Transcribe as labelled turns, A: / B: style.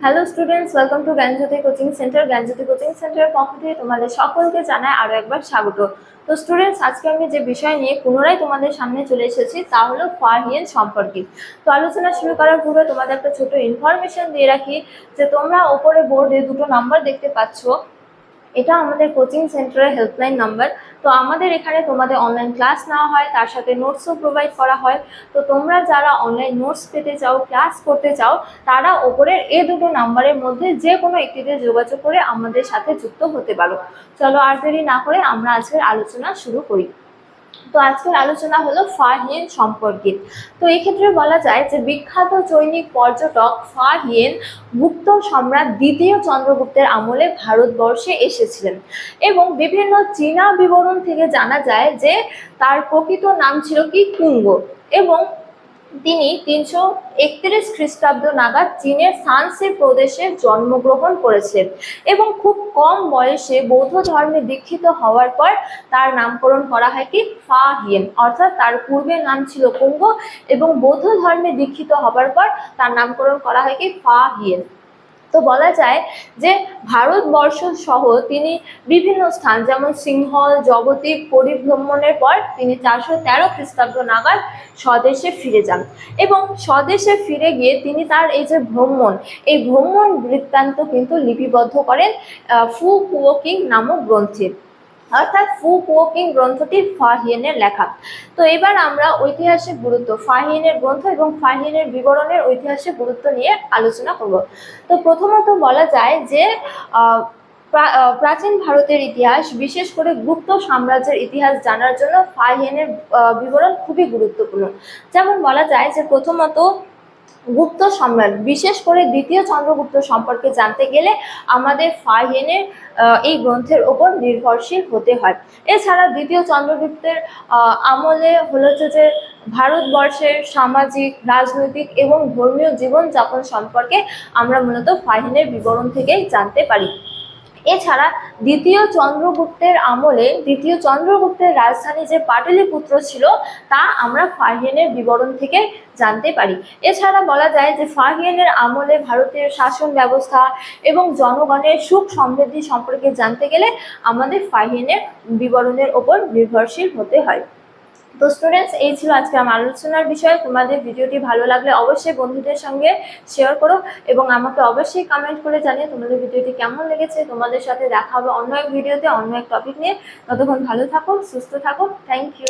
A: Hello students, welcome to Gyanjyoti coaching centre. Gyanjyoti coaching সেন্টারের পক্ষ থেকে তোমাদের সকলকে জানাই আরো একবার স্বাগত। তো স্টুডেন্টস, আজকে আমি যে বিষয় নিয়ে পুনরায় তোমাদের সামনে চলে এসেছি তা হলো ফাহিয়েন সম্পর্কে। তো আলোচনা শুরু করার পূর্বে তোমাদের একটা ছোট ইনফরমেশন দিয়ে রাখি যে তোমরা ওপরে বোর্ডে দুটো নাম্বার দেখতে পাচ্ছ, এটা আমাদের কোচিং সেন্টারের হেল্পলাইন নাম্বার। তো আমাদের এখানে তোমাদের অনলাইন ক্লাস নেওয়া হয়, তার সাথে নোটসও প্রোভাইড করা হয়। তো তোমরা যারা অনলাইন নোটস পেতে চাও, ক্লাস করতে চাও, তারা ওপরের এই দুটো নাম্বারের মধ্যে যে কোনো একটিতে যোগাযোগ করে আমাদের সাথে যুক্ত হতে পারো। চলো আর দেরি না করে আমরা আজকের আলোচনা শুরু করি। তো আজকের আলোচনা হলো ফাহিয়েন সম্পর্কে। তো এই ক্ষেত্রে বলা যায় যে বিখ্যাত চৈনিক পর্যটক ফাহিয়েন গুপ্ত সম্রাট দ্বিতীয় চন্দ্রগুপ্তের আমলে ভারতবর্ষে এসেছিলেন এবং বিভিন্ন চীনা বিবরণ থেকে জানা যায় যে তার প্রকৃত নাম ছিল কি কুঙ্গ, এবং তিনি 331 খ্রিস্টাব্দ নাগাদ চীনের শানসি প্রদেশে জন্মগ্রহণ করেছিলেন এবং খুব কম বয়সে বৌদ্ধ ধর্মে দীক্ষিত হওয়ার পর তার নামকরণ করা হয় কি ফাহিয়েন, অর্থাৎ তার পূর্বের নাম ছিল কুঙ্গ এবং বৌদ্ধ ধর্মে দীক্ষিত হবার পর তার নামকরণ করা হয় কি ফাহিয়েন। তো বলা যায় যে ভারতবর্ষ সহ তিনি বিভিন্ন স্থান যেমন সিংহল, জগদ্বীপ পরিভ্রমণের পর তিনি 413 খ্রিস্টাব্দ নাগাদ স্বদেশে ফিরে যান এবং স্বদেশে ফিরে গিয়ে তিনি তার এই যে ভ্রমণ, এই ভ্রমণ বৃত্তান্ত কিন্তু লিপিবদ্ধ করেন ফু কুওকিং নামক গ্রন্থে, অর্থাৎ ফু কুওকিং গ্রন্থটি ফাহিয়েনের লেখা। তো এবার আমরা ঐতিহাসিক গুরুত্ব, ফাহিয়েনের গ্রন্থ এবং ফাহিয়েনের বিবরণের ঐতিহাসিক গুরুত্ব নিয়ে আলোচনা করব। তো প্রথমত বলা যায় যে প্রাচীন ভারতের ইতিহাস, বিশেষ করে গুপ্ত সাম্রাজ্যের ইতিহাস জানার জন্য ফাহিয়েনের বিবরণ খুবই গুরুত্বপূর্ণ। যেমন বলা যায় যে প্রথমত গুপ্ত সম্রাট, বিশেষ করে দ্বিতীয় চন্দ্রগুপ্ত সম্পর্কে জানতে গেলে আমাদের ফাহিয়েনের এই গ্রন্থের ওপর নির্ভরশীল হতে হয়। এছাড়া দ্বিতীয় চন্দ্রগুপ্তের আমলে হচ্ছে যে ভারতবর্ষের সামাজিক, রাজনৈতিক এবং ধর্মীয় জীবনযাপন সম্পর্কে আমরা মূলত ফাহিয়েনের বিবরণ থেকেই জানতে পারি। এছাড়া দ্বিতীয় চন্দ্রগুপ্তের আমলে দ্বিতীয় চন্দ্রগুপ্তের রাজধানী যে পাটলিপুত্র ছিল তা আমরা ফাহিয়েনের বিবরণ থেকে জানতে পারি। এছাড়া বলা যায় যে ফাহিয়েনের আমলে ভারতের শাসন ব্যবস্থা এবং জনগণের সুখ সমৃদ্ধি সম্পর্কে জানতে গেলে আমাদের ফাহিয়েনের বিবরণের ওপর নির্ভরশীল হতে হয়। তো স্টুডেন্টস, এই ছিল আজকে আমার আলোচনার বিষয়। তোমাদের ভিডিওটি ভালো লাগলে অবশ্যই বন্ধুদের সঙ্গে শেয়ার করো এবং আমাকে অবশ্যই কমেন্ট করে জানিয়ে তোমাদের ভিডিওটি কেমন লেগেছে। তোমাদের সাথে দেখা হবে অন্য এক ভিডিওতে, অন্য এক টপিক নিয়ে। ততক্ষণ ভালো থাকো, সুস্থ থাকো। Thank you.